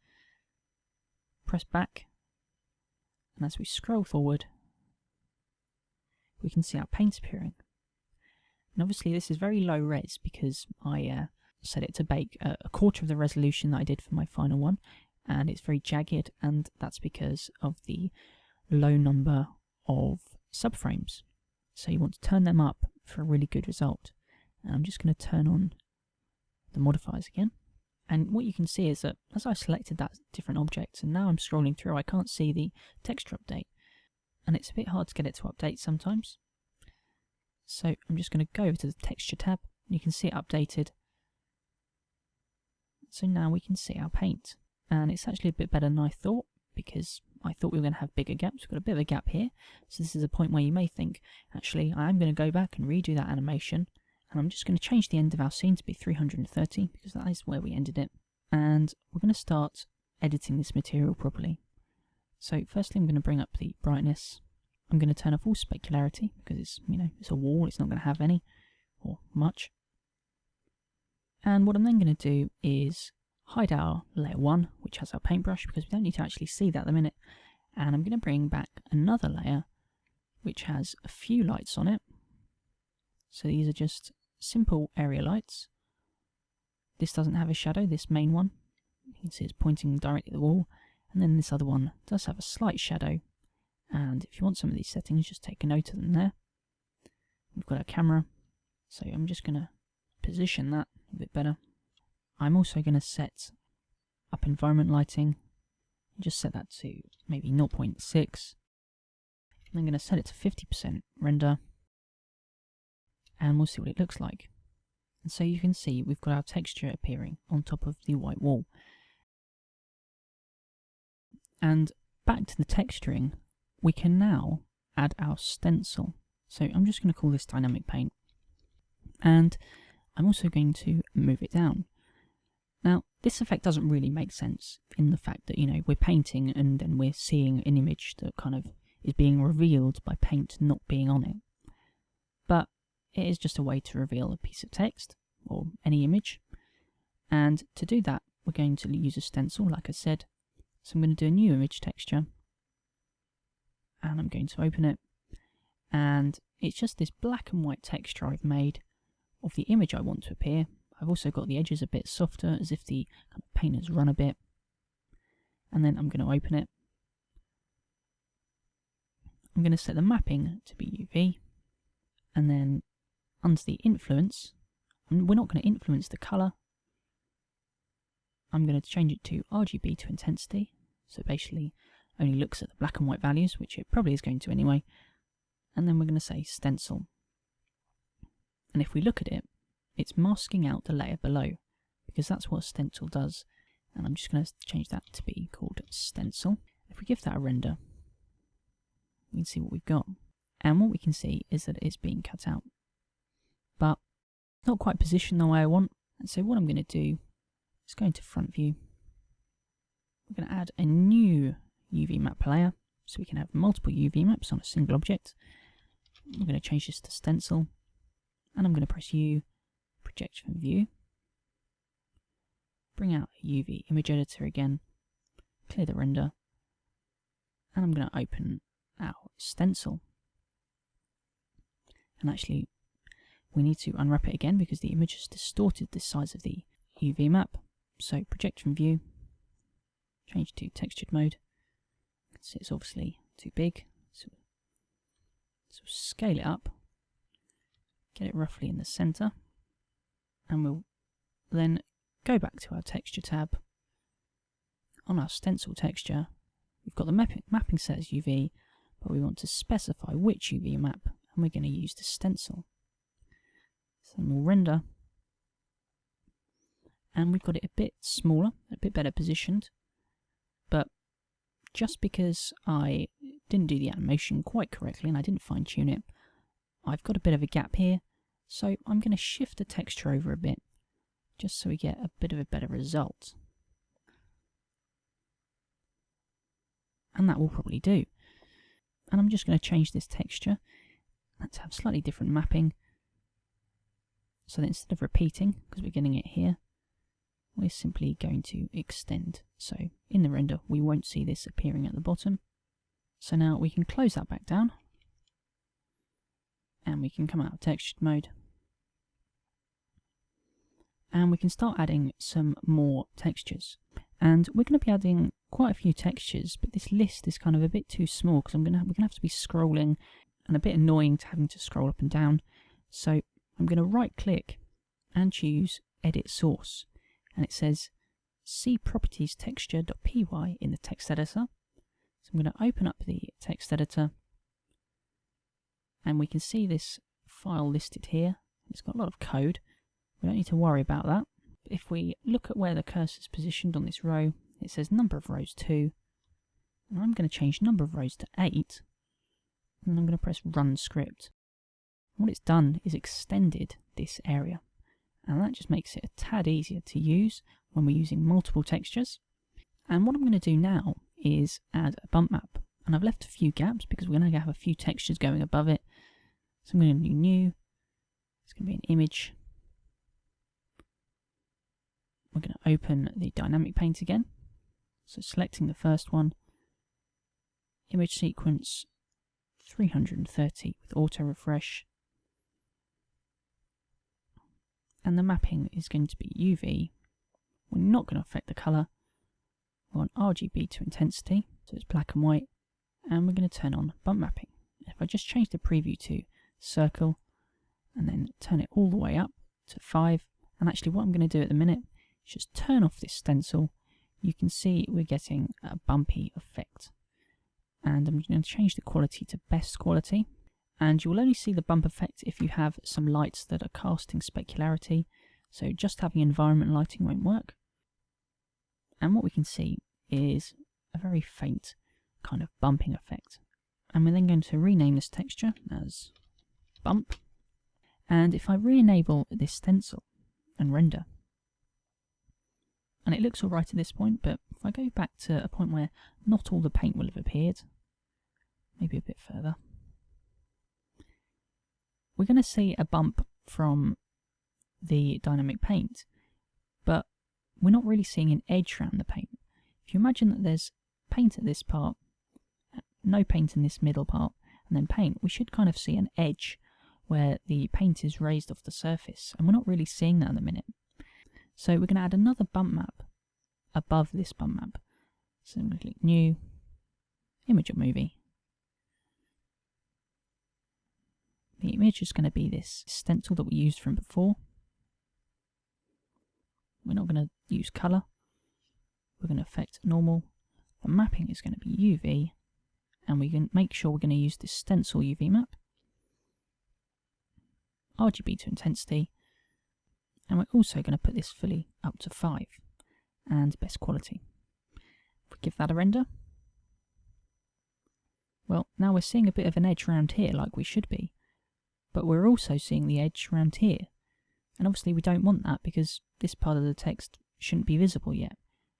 Press back, and as we scroll forward, we can see our paint appearing. And obviously this is very low res because I set it to bake a quarter of the resolution that I did for my final one, and it's very jagged, and that's because of the low number of subframes. So you want to turn them up for a really good result. And I'm just going to turn on the modifiers again. And what you can see is that as I selected that different object, and now I'm scrolling through, I can't see the texture update. And it's a bit hard to get it to update sometimes. So I'm just going to go over to the texture tab, and you can see it updated. So now we can see our paint. And it's actually a bit better than I thought, because I thought we were going to have bigger gaps. We've got a bit of a gap here. So this is a point where you may think, actually, I am going to go back and redo that animation. And I'm just going to change the end of our scene to be 330, because that is where we ended it. And we're going to start editing this material properly. So firstly, I'm going to bring up the brightness. I'm going to turn off all specularity, because it's, it's a wall, it's not going to have any, or much. And what I'm then going to do is hide our layer 1, which has our paintbrush, because we don't need to actually see that at the minute. And I'm going to bring back another layer, which has a few lights on it. So these are just simple area lights. This doesn't have a shadow, this main one. You can see it's pointing directly at the wall. And then this other one does have a slight shadow. And if you want some of these settings, just take a note of them there. We've got our camera. So I'm just going to position that a bit better. I'm also going to set up environment lighting. Just set that to maybe 0.6. I'm going to set it to 50% render. And we'll see what it looks like. And so you can see we've got our texture appearing on top of the white wall. And back to the texturing, we can now add our stencil. So I'm just going to call this dynamic paint. And I'm also going to move it down. Now, this effect doesn't really make sense in the fact that, we're painting and then we're seeing an image that kind of is being revealed by paint not being on it. But it is just a way to reveal a piece of text or any image. And to do that, we're going to use a stencil, like I said. So I'm going to do a new image texture. And I'm going to open it. And it's just this black and white texture I've made of the image I want to appear. I've also got the edges a bit softer, as if the kind of paint has run a bit. And then I'm going to open it. I'm going to set the mapping to be UV. And then under the influence, we're not going to influence the colour. I'm going to change it to RGB to intensity. So basically only looks at the black and white values, which it probably is going to anyway. And then we're going to say stencil. And if we look at it, it's masking out the layer below, because that's what a stencil does. And I'm just going to change that to be called stencil. If we give that a render, we can see what we've got. And what we can see is that it's being cut out. But not quite positioned the way I want. And so what I'm going to do is go into front view. We're going to add a new UV map layer, so we can have multiple UV maps on a single object. We're going to change this to stencil. And I'm going to press U, project from view. Bring out a UV image editor again. Clear the render. And I'm going to open our stencil. And actually, we need to unwrap it again because the image has distorted the size of the UV map. So project from view, change to textured mode. So it's obviously too big. So scale it up, get it roughly in the center, and we'll then go back to our texture tab. On our stencil texture, we've got the mapping set as UV, but we want to specify which UV map, and we're going to use the stencil. So then we'll render, and we've got it a bit smaller, a bit better positioned, but just because I didn't do the animation quite correctly and I didn't fine tune it, I've got a bit of a gap here, so I'm going to shift the texture over a bit, just so we get a bit of a better result. And that will probably do. And I'm just going to change this texture. Let's have slightly different mapping. So that instead of repeating, because we're getting it here, we're simply going to extend. So in the render, we won't see this appearing at the bottom. So now we can close that back down. And we can come out of textured mode. And we can start adding some more textures. And we're going to be adding quite a few textures, but this list is kind of a bit too small because we're going to have to be scrolling, and a bit annoying to having to scroll up and down. So I'm going to right click and choose Edit Source, and it says See Properties Texture.py in the text editor. So I'm going to open up the text editor, and we can see this file listed here. It's got a lot of code. We don't need to worry about that. If we look at where the cursor is positioned on this row, it says number of rows 2, and I'm going to change number of rows to 8, and then I'm going to press Run Script. What it's done is extended this area, and that just makes it a tad easier to use when we're using multiple textures. And what I'm going to do now is add a bump map, and I've left a few gaps because we're going to have a few textures going above it. So I'm going to do New, it's going to be an image. We're going to open the dynamic paint again. So selecting the first one, image sequence 330 with auto refresh. And the mapping is going to be UV. We're not going to affect the color. We want RGB to intensity, so it's black and white. And we're going to turn on bump mapping. If I just change the preview to circle and then turn it all the way up to 5, and actually what I'm going to do at the minute, just turn off this stencil, you can see we're getting a bumpy effect. And I'm going to change the quality to best quality. And you will only see the bump effect if you have some lights that are casting specularity. So just having environment lighting won't work. And what we can see is a very faint kind of bumping effect. And we're then going to rename this texture as bump. And if I re-enable this stencil and render, and it looks alright at this point, but if I go back to a point where not all the paint will have appeared, maybe a bit further, we're going to see a bump from the dynamic paint, but we're not really seeing an edge around the paint. If you imagine that there's paint at this part, no paint in this middle part, and then paint, we should kind of see an edge where the paint is raised off the surface, and we're not really seeing that at the minute. So we're going to add another bump map above this bump map. So I'm going to click New, Image of Movie. The image is going to be this stencil that we used from before. We're not going to use colour. We're going to affect normal. The mapping is going to be UV, and we can make sure we're going to use this stencil UV map. RGB to intensity. And we're also going to put this fully up to 5 and best quality. If we give that a render, well, now we're seeing a bit of an edge around here like we should be, but we're also seeing the edge around here. And obviously we don't want that because this part of the text shouldn't be visible yet.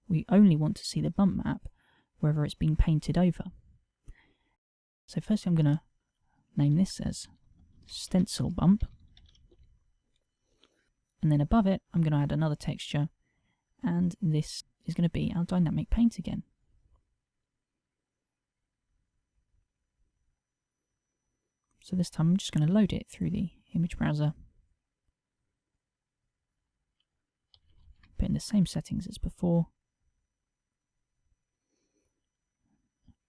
We only want to see the bump map wherever it's been painted over. So first I'm going to name this as stencil bump. And then above it, I'm going to add another texture, and this is going to be our dynamic paint again. So this time I'm just going to load it through the image browser, put in the same settings as before,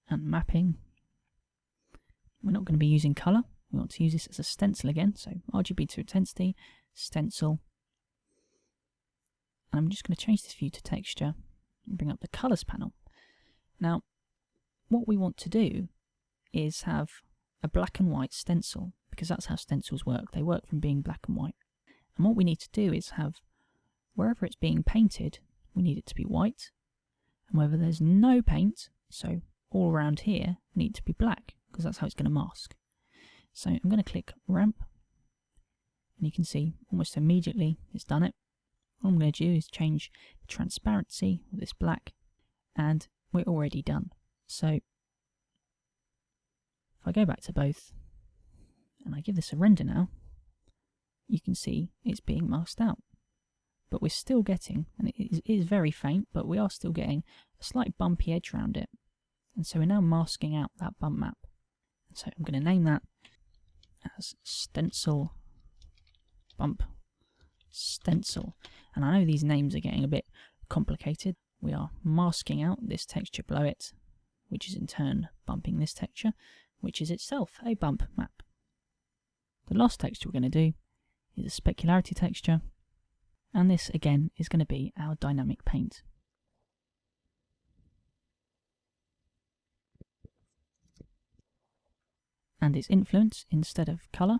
and mapping. We're not going to be using colour. We want to use this as a stencil again. So RGB to intensity, stencil. And I'm just going to change this view to texture and bring up the colours panel. Now, what we want to do is have a black and white stencil, because that's how stencils work. They work from being black and white. And what we need to do is have, wherever it's being painted, we need it to be white. And wherever there's no paint, so all around here, we need it to be black, because that's how it's going to mask. So I'm going to click ramp, and you can see almost immediately it's done it. All I'm going to do is change the transparency with this black, and we're already done. So if I go back to both and I give this a render now, you can see it's being masked out. But we're still getting, and it is very faint, but we are still getting a slight bumpy edge around it. And so we're now masking out that bump map. And so I'm going to name that as stencil bump stencil. And I know these names are getting a bit complicated. We are masking out this texture below it, which is in turn bumping this texture, which is itself a bump map. The last texture we're going to do is a specularity texture, and this again is going to be our dynamic paint. And its influence, instead of colour,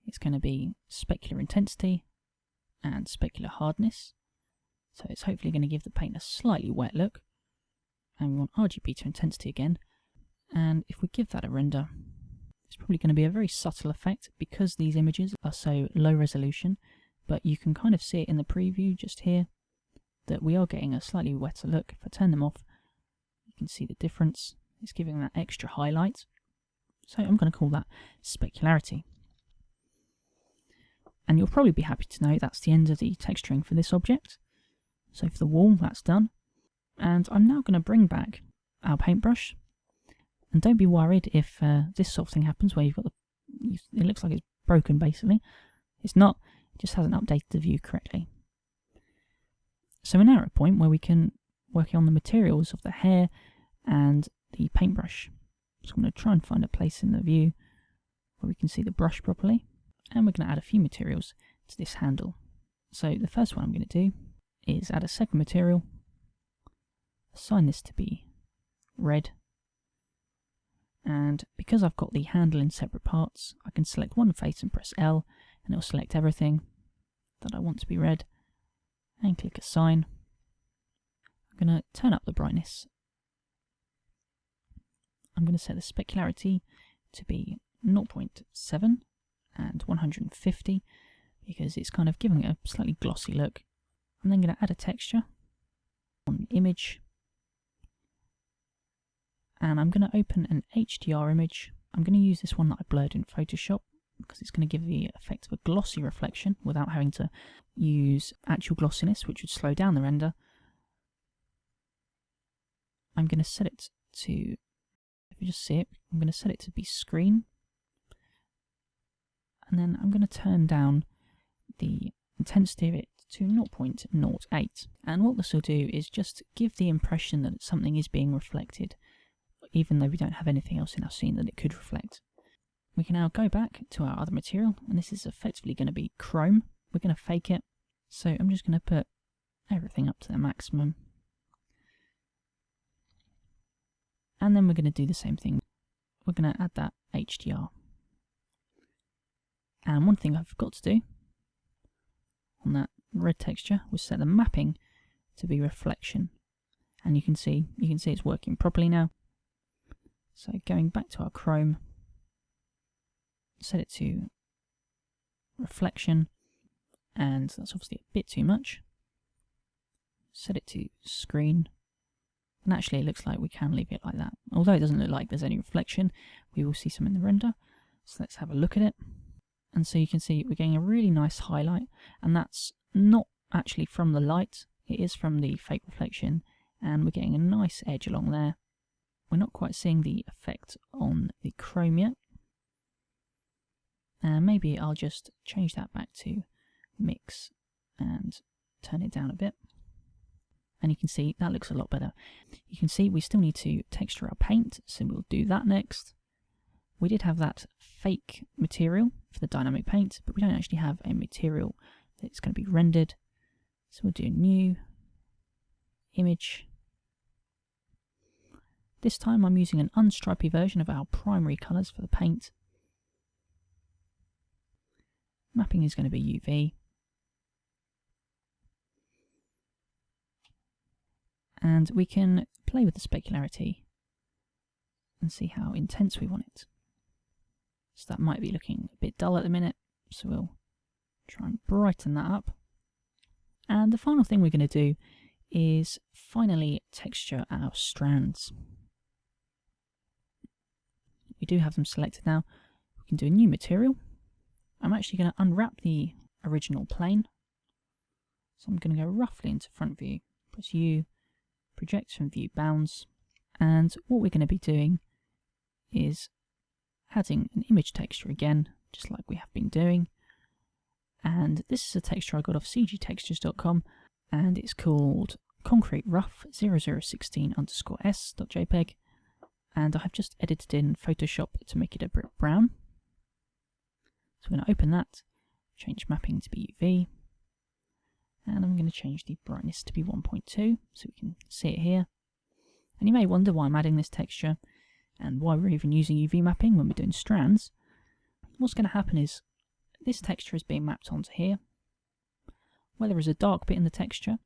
it's going to be specular intensity and specular hardness. So it's hopefully going to give the paint a slightly wet look. And we want RGB to intensity again. And if we give that a render, it's probably going to be a very subtle effect because these images are so low resolution. But you can kind of see it in the preview just here that we are getting a slightly wetter look. If I turn them off, you can see the difference. It's giving that extra highlight. So I'm going to call that specularity. And you'll probably be happy to know that's the end of the texturing for this object. So for the wall, that's done. And I'm now going to bring back our paintbrush. And don't be worried if this sort of thing happens where you've got it looks like it's broken basically. It's not, it just hasn't updated the view correctly. So we're now at a point where we can work on the materials of the hair and the paintbrush. So I'm going to try and find a place in the view where we can see the brush properly. And we're going to add a few materials to this handle. So the first one I'm going to do is add a second material, assign this to be red, and because I've got the handle in separate parts, I can select one face and press L, and it will select everything that I want to be red, and click assign. I'm going to turn up the brightness. I'm going to set the specularity to be 0.7 and 150 because it's kind of giving it a slightly glossy look. I'm then going to add a texture on the image, and I'm going to open an HDR image. I'm going to use this one that I blurred in Photoshop because it's going to give the effect of a glossy reflection without having to use actual glossiness, which would slow down the render. I'm going to set it to, if you just see it, I'm going to set it to be screen, and then I'm going to turn down the intensity of it to 0.08. And what this will do is just give the impression that something is being reflected, even though we don't have anything else in our scene that it could reflect. We can now go back to our other material, and this is effectively going to be chrome. We're going to fake it, so I'm just going to put everything up to the maximum. And then we're going to do the same thing. We're going to add that HDR. And one thing I forgot to do on that red texture was set the mapping to be reflection. And you can see it's working properly now. So going back to our chrome, set it to reflection, and that's obviously a bit too much. Set it to screen, and actually it looks like we can leave it like that. Although it doesn't look like there's any reflection, we will see some in the render. So let's have a look at it. And so you can see we're getting a really nice highlight, and that's not actually from the light, it is from the fake reflection, and we're getting a nice edge along there. We're not quite seeing the effect on the chrome yet. And maybe I'll just change that back to mix and turn it down a bit. and you can see that looks a lot better. You can see we still need to texture our paint, so we'll do that next. We did have that fake material for the dynamic paint, but we don't actually have a material that's going to be rendered. So we'll do a new image. This time I'm using an unstripy version of our primary colours for the paint. Mapping is going to be UV. And we can play with the specularity and see how intense we want it. So that might be looking a bit dull at the minute, so we'll try and brighten that up. And the final thing we're going to do is finally texture our strands. We do have them selected now. We can do a new material. I'm actually going to unwrap the original plane. So I'm going to go roughly into front view, press U, project from view bounds, and what we're going to be doing is adding an image texture again, just like we have been doing. And this is a texture I got off cgtextures.com, and it's called concrete rough 0016_s.jpg, and I have just edited in Photoshop to make it a brick brown. So I'm going to open that, change mapping to be UV, and I'm going to change the brightness to be 1.2 so we can see it here. And you may wonder why I'm adding this texture and why we're even using UV mapping when we're doing strands. What's going to happen is this texture is being mapped onto here. Where there is a dark bit in the texture,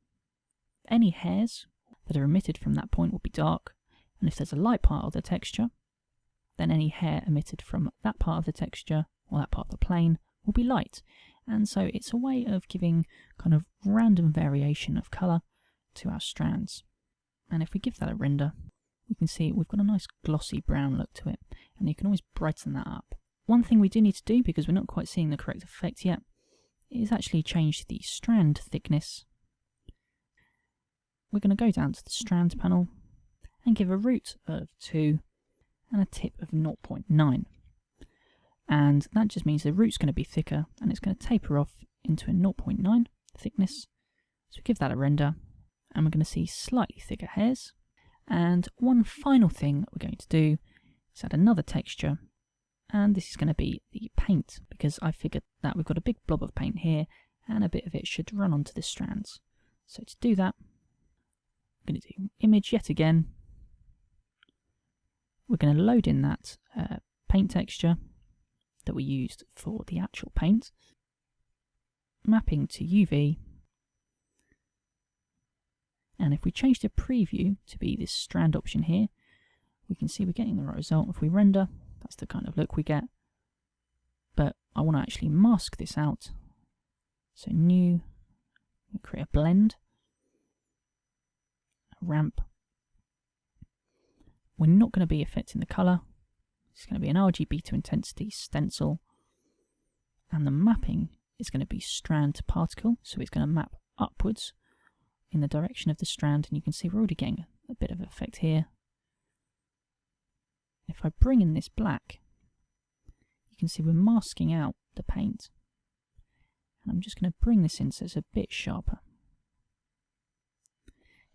any hairs that are emitted from that point will be dark, and if there's a light part of the texture, then any hair emitted from that part of the texture or that part of the plane will be light. And so it's a way of giving kind of random variation of colour to our strands. And if we give that a render, you can see we've got a nice glossy brown look to it, and you can always brighten that up. One thing we do need to do, because we're not quite seeing the correct effect yet, is actually change the strand thickness. We're going to go down to the strand panel and give a root of 2 and a tip of 0.9. And that just means the root's going to be thicker and it's going to taper off into a 0.9 thickness. So we give that a render and we're going to see slightly thicker hairs. And one final thing we're going to do is add another texture, and this is going to be the paint, because I figured that we've got a big blob of paint here and a bit of it should run onto the strands. So to do that, I'm going to do image yet again. We're going to load in that paint texture that we used for the actual paint, mapping to UV, and if we change the preview to be this strand option here, we can see we're getting the right result. If we render, that's the kind of look we get, but I want to actually mask this out. So new, create a blend, a ramp. We're not going to be affecting the colour. It's going to be an RGB to intensity stencil, and the mapping is going to be strand to particle, so it's going to map upwards in the direction of the strand, and you can see we're already getting a bit of effect here. If I bring in this black, you can see we're masking out the paint, and I'm just going to bring this in so it's a bit sharper,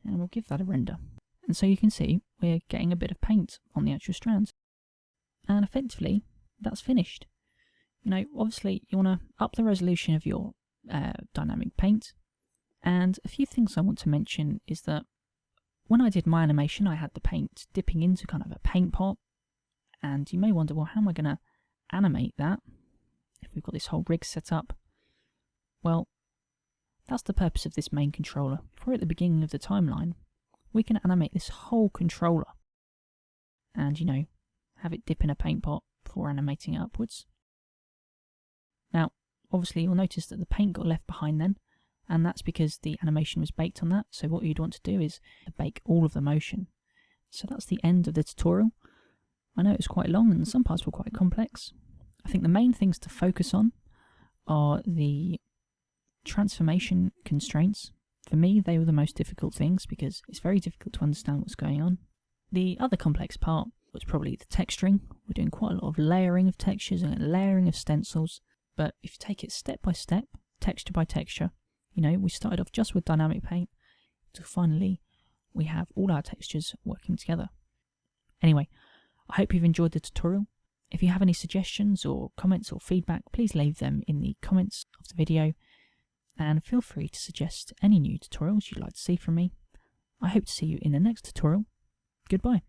and we'll give that a render. And so you can see we're getting a bit of paint on the actual strands. And effectively, that's finished. You know, obviously you want to up the resolution of your dynamic paint. And a few things I want to mention is that when I did my animation, I had the paint dipping into kind of a paint pot. And you may wonder, well, how am I going to animate that if we've got this whole rig set up? Well, that's the purpose of this main controller. If we're at the beginning of the timeline, we can animate this whole controller and, you know, have it dip in a paint pot before animating it upwards. Now, obviously you'll notice that the paint got left behind then, and that's because the animation was baked on that. So what you'd want to do is bake all of the motion. So that's the end of the tutorial. I know it was quite long and some parts were quite complex. I think the main things to focus on are the transformation constraints. For me, they were the most difficult things because it's very difficult to understand what's going on. The other complex part was probably the texturing. We're doing quite a lot of layering of textures and layering of stencils. But if you take it step by step, texture by texture, you know, we started off just with dynamic paint, till finally we have all our textures working together. Anyway, I hope you've enjoyed the tutorial. If you have any suggestions or comments or feedback, please leave them in the comments of the video, and feel free to suggest any new tutorials you'd like to see from me. I hope to see you in the next tutorial. Goodbye.